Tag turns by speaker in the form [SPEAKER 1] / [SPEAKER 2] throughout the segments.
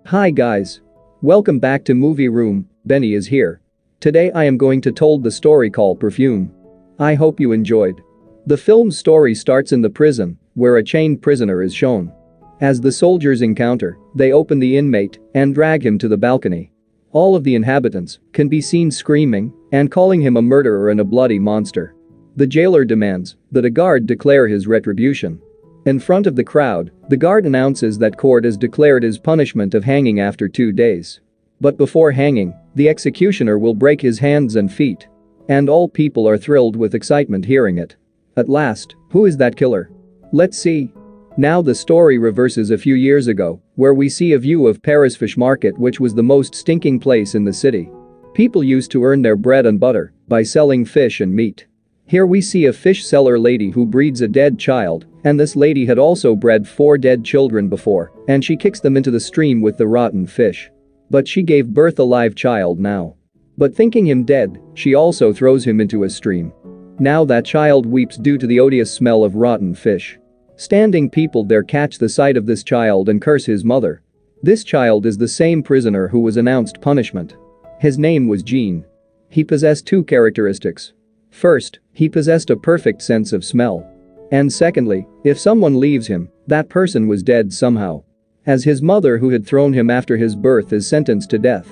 [SPEAKER 1] Hi guys. Welcome back to Movie Room. Benny is here. Today I am going to told the story called Perfume. I hope you enjoyed. The film's story starts in the prison, where a chained prisoner is shown. As the soldiers encounter, they open the inmate and drag him to the balcony. All of the inhabitants can be seen screaming and calling him a murderer and a bloody monster. The jailer demands that a guard declare his retribution. In front of the crowd, the guard announces that court has declared his punishment of hanging after 2 days. But before hanging, the executioner will break his hands and feet. And all people are thrilled with excitement hearing it. At last, who is that killer? Let's see. Now the story reverses a few years ago, where we see a view of Paris fish market, which was the most stinking place in the city. People used to earn their bread and butter by selling fish and meat. Here we see a fish seller lady who breeds a dead child, and this lady had also bred 4 dead children before, and she kicks them into the stream with the rotten fish. But she gave birth a live child now. But thinking him dead, she also throws him into a stream. Now that child weeps due to the odious smell of rotten fish. Standing people there catch the sight of this child and curse his mother. This child is the same prisoner who was announced punishment. His name was Jean. He possessed 2 characteristics. First, he possessed a perfect sense of smell. And secondly, if someone leaves him, that person was dead somehow. As his mother who had thrown him after his birth is sentenced to death.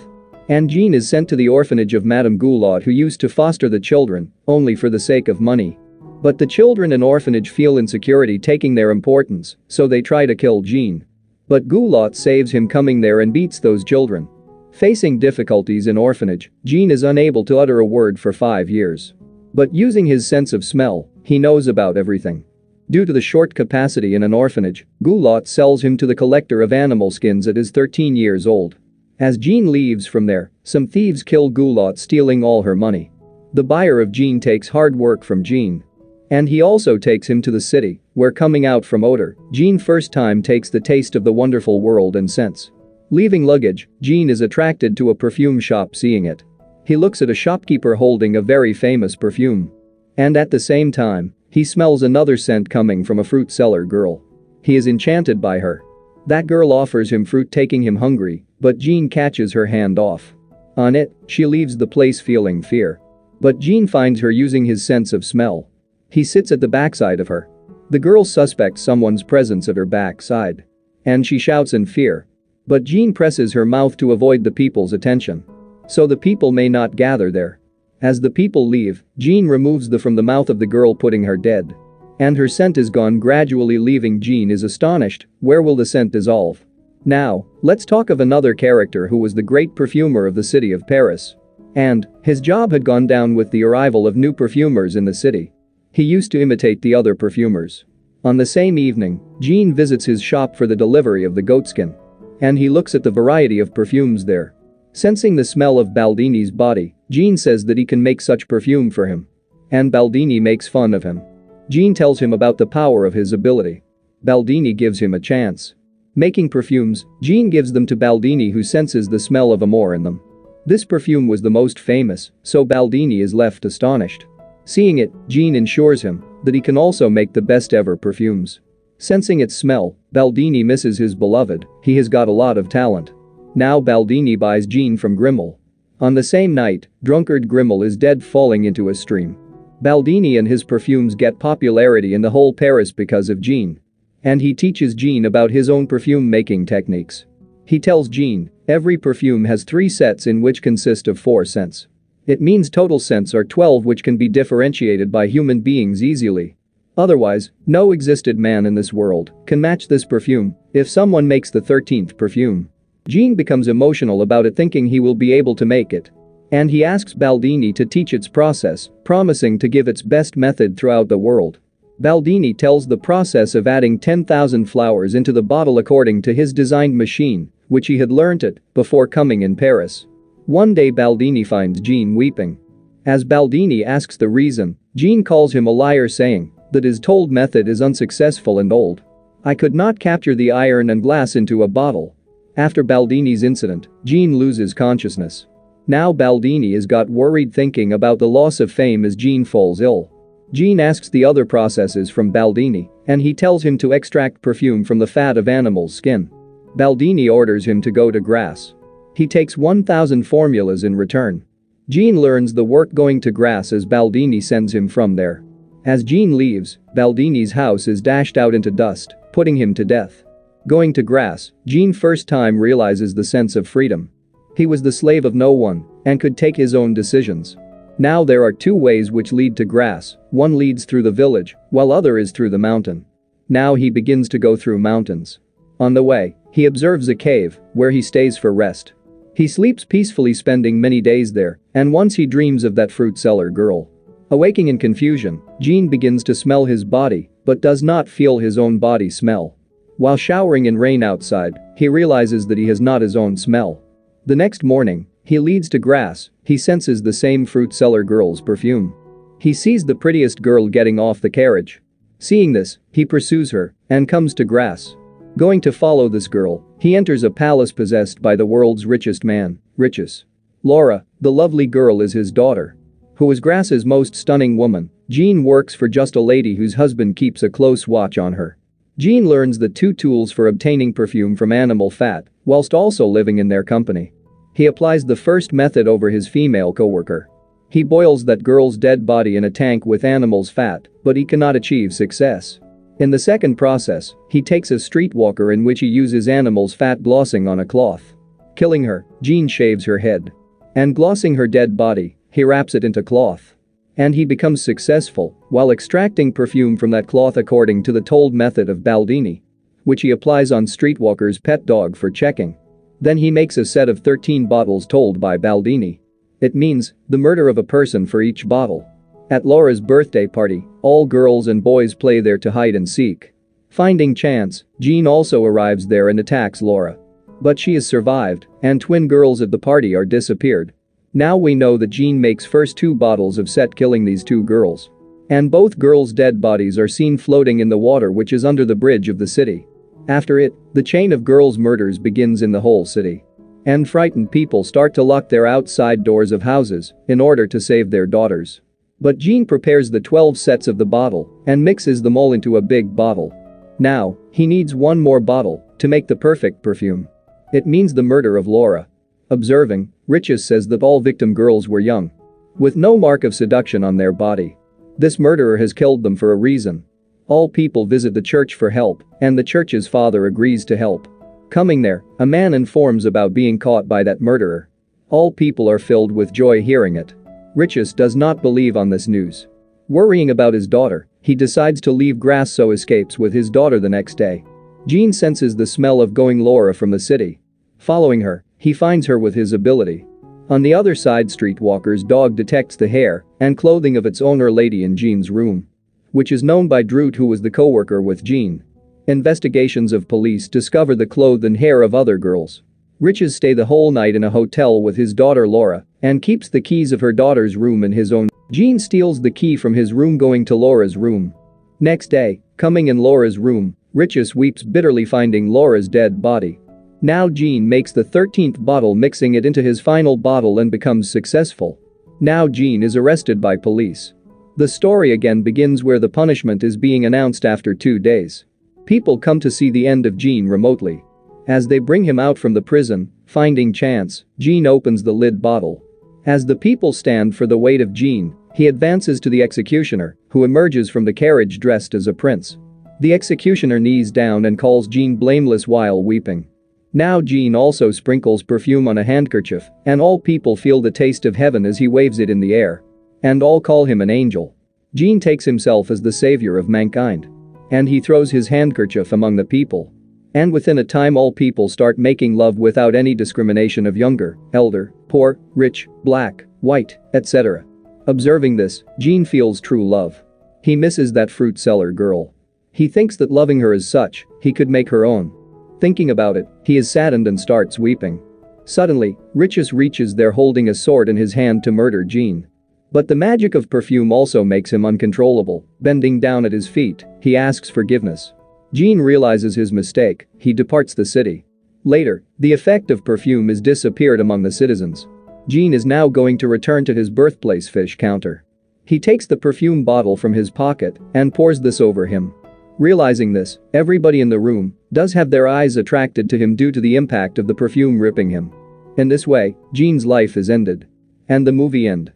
[SPEAKER 1] And Jean is sent to the orphanage of Madame Goulot, who used to foster the children, only for the sake of money. But the children in orphanage feel insecurity taking their importance, so they try to kill Jean. But Goulot saves him coming there and beats those children. Facing difficulties in orphanage, Jean is unable to utter a word for 5 years. But using his sense of smell, he knows about everything. Due to the short capacity in an orphanage, Goulot sells him to the collector of animal skins at his 13 years old. As Jean leaves from there, some thieves kill Goulot, stealing all her money. The buyer of Jean takes hard work from Jean. And he also takes him to the city, where coming out from odor, Jean first time takes the taste of the wonderful world and scents. Leaving luggage, Jean is attracted to a perfume shop. Seeing it, he looks at a shopkeeper holding a very famous perfume. And at the same time, he smells another scent coming from a fruit seller girl. He is enchanted by her. That girl offers him fruit, taking him hungry, but Jean catches her hand off. On it, she leaves the place feeling fear. But Jean finds her using his sense of smell. He sits at the backside of her. The girl suspects someone's presence at her backside. And she shouts in fear. But Jean presses her mouth to avoid the people's attention. So the people may not gather there. As the people leave, Jean removes from the mouth of the girl, putting her dead. And her scent is gone, gradually leaving. Jean is astonished. Where will the scent dissolve? Now, let's talk of another character who was the great perfumer of the city of Paris. And his job had gone down with the arrival of new perfumers in the city. He used to imitate the other perfumers. On the same evening, Jean visits his shop for the delivery of the goatskin. And he looks at the variety of perfumes there. Sensing the smell of Baldini's body, Jean says that he can make such perfume for him. And Baldini makes fun of him. Jean tells him about the power of his ability. Baldini gives him a chance. Making perfumes, Jean gives them to Baldini, who senses the smell of amour in them. This perfume was the most famous, so Baldini is left astonished. Seeing it, Jean assures him that he can also make the best ever perfumes. Sensing its smell, Baldini misses his beloved. He has got a lot of talent. Now Baldini buys Jean from Grimmel. On the same night, drunkard Grimmel is dead, falling into a stream. Baldini and his perfumes get popularity in the whole Paris because of Jean. And he teaches Jean about his own perfume making techniques. He tells Jean every perfume has 3 sets in which consist of 4 scents. It means total scents are 12, which can be differentiated by human beings easily. Otherwise, no existed man in this world can match this perfume if someone makes the 13th perfume. Jean becomes emotional about it, thinking he will be able to make it. And he asks Baldini to teach its process, promising to give its best method throughout the world. Baldini tells the process of adding 10,000 flowers into the bottle according to his designed machine, which he had learnt it before coming in Paris. One day Baldini finds Jean weeping. As Baldini asks the reason, Jean calls him a liar, saying that his told method is unsuccessful and old. I could not capture the iron and glass into a bottle. After Baldini's incident, Jean loses consciousness. Now Baldini has got worried, thinking about the loss of fame as Jean falls ill. Jean asks the other processes from Baldini, and he tells him to extract perfume from the fat of animal's skin. Baldini orders him to go to Grasse. He takes 1,000 formulas in return. Jean learns the work going to Grasse as Baldini sends him from there. As Jean leaves, Baldini's house is dashed out into dust, putting him to death. Going to Grasse, Jean first time realizes the sense of freedom. He was the slave of no one and could take his own decisions. Now there are two ways which lead to Grasse, one leads through the village, while other is through the mountain. Now he begins to go through mountains. On the way, he observes a cave, where he stays for rest. He sleeps peacefully, spending many days there, and once he dreams of that fruit seller girl. Awaking in confusion, Jean begins to smell his body, but does not feel his own body smell. While showering in rain outside, he realizes that he has not his own smell. The next morning, he leads to Grasse, he senses the same fruit seller girl's perfume. He sees the prettiest girl getting off the carriage. Seeing this, he pursues her and comes to Grasse. Going to follow this girl, he enters a palace possessed by the world's richest man, Riches. Laura, the lovely girl, is his daughter. Who is Grasse's most stunning woman. Jean works for just a lady whose husband keeps a close watch on her. Jean learns the two tools for obtaining perfume from animal fat, whilst also living in their company. He applies the first method over his female co-worker. He boils that girl's dead body in a tank with animal's fat, but he cannot achieve success. In the second process, he takes a streetwalker in which he uses animal's fat glossing on a cloth. Killing her, Jean shaves her head. And glossing her dead body, he wraps it into cloth. And he becomes successful while extracting perfume from that cloth according to the told method of Baldini, which he applies on streetwalker's pet dog for checking. Then he makes a set of 13 bottles told by Baldini. It means the murder of a person for each bottle. At Laura's birthday party, all girls and boys play there to hide and seek. Finding Chance, Jean also arrives there and attacks Laura. But she has survived, and twin girls at the party are disappeared. Now we know that Jean makes first 2 bottles of set killing these 2 girls. And both girls' dead bodies are seen floating in the water which is under the bridge of the city. After it, the chain of girls' murders begins in the whole city. And frightened people start to lock their outside doors of houses in order to save their daughters. But Jean prepares the 12 sets of the bottle and mixes them all into a big bottle. Now, he needs one more bottle to make the perfect perfume. It means the murder of Laura. Observing, Riches says that all victim girls were young, with no mark of seduction on their body. This murderer has killed them for a reason. All people visit the church for help, and the church's father agrees to help. Coming there, a man informs about being caught by that murderer. All people are filled with joy hearing it. Riches does not believe on this news. Worrying about his daughter, he decides to leave Grasse, so escapes with his daughter the next day. Jean senses the smell of going Laura from the city. Following her, he finds her with his ability. On the other side, Streetwalker's dog detects the hair and clothing of its owner lady in Jean's room, which is known by Droot, who was the co-worker with Jean. Investigations of police discover the clothes and hair of other girls. Riches stay the whole night in a hotel with his daughter Laura and keeps the keys of her daughter's room in his own. Jean steals the key from his room, going to Laura's room. Next day, coming in Laura's room, Riches weeps bitterly finding Laura's dead body. Now Jean makes the 13th bottle, mixing it into his final bottle, and becomes successful. Now Jean is arrested by police. The story again begins where the punishment is being announced after 2 days. People come to see the end of Jean remotely. As they bring him out from the prison, finding Chance, Jean opens the lid bottle. As the people stand for the weight of Jean, he advances to the executioner, who emerges from the carriage dressed as a prince. The executioner knees down and calls Jean blameless while weeping. Now Jean also sprinkles perfume on a handkerchief, and all people feel the taste of heaven as he waves it in the air. And all call him an angel. Jean takes himself as the savior of mankind. And he throws his handkerchief among the people. And within a time all people start making love without any discrimination of younger, elder, poor, rich, black, white, etc. Observing this, Jean feels true love. He misses that fruit seller girl. He thinks that loving her as such, he could make her own. Thinking about it, he is saddened and starts weeping. Suddenly, Riches reaches there holding a sword in his hand to murder Jean. But the magic of perfume also makes him uncontrollable. Bending down at his feet, he asks forgiveness. Jean realizes his mistake, he departs the city. Later, the effect of perfume is disappeared among the citizens. Jean is now going to return to his birthplace fish counter. He takes the perfume bottle from his pocket and pours this over him. Realizing this, everybody in the room does have their eyes attracted to him due to the impact of the perfume ripping him. In this way, Jean's life is ended. And the movie end.